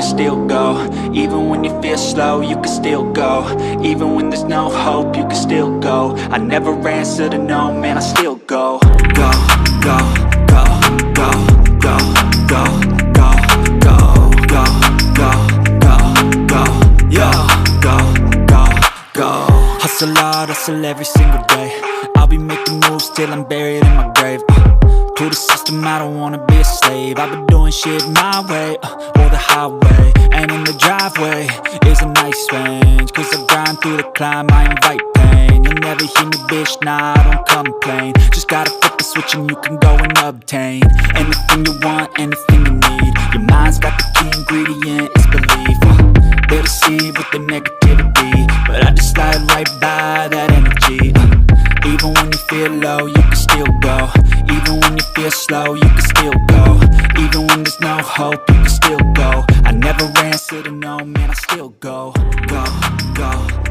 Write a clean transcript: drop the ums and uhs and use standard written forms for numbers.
can still go. Even when you feel slow, you can still go. Even when there's no hope, you can still go. I never answer to no, man, I still go. Go, go, go, go, go, go, go, go, go, go, go, go, yo, go, go, go. Hustle hard, hustle every single day. I'll be making moves till I'm buried in my grave. To the system, I don't wanna be a slave. I've been doing shit my way, or the highway. And in the driveway is a nice range, cause I grind through the climb, I invite pain. You'll never hear me, bitch, nah, I don't complain. Just gotta flip the switch and you can go and obtain anything you want, anything you need. Your mind's got the key ingredient, it's belief. They'll deceive with the negativity, but I just slide right by that energy. Even when you feel low, you can still go. Even when you feel slow, you can still go. Even when there's no hope, you can still go. I never answer to no, man, I still go. Go, go.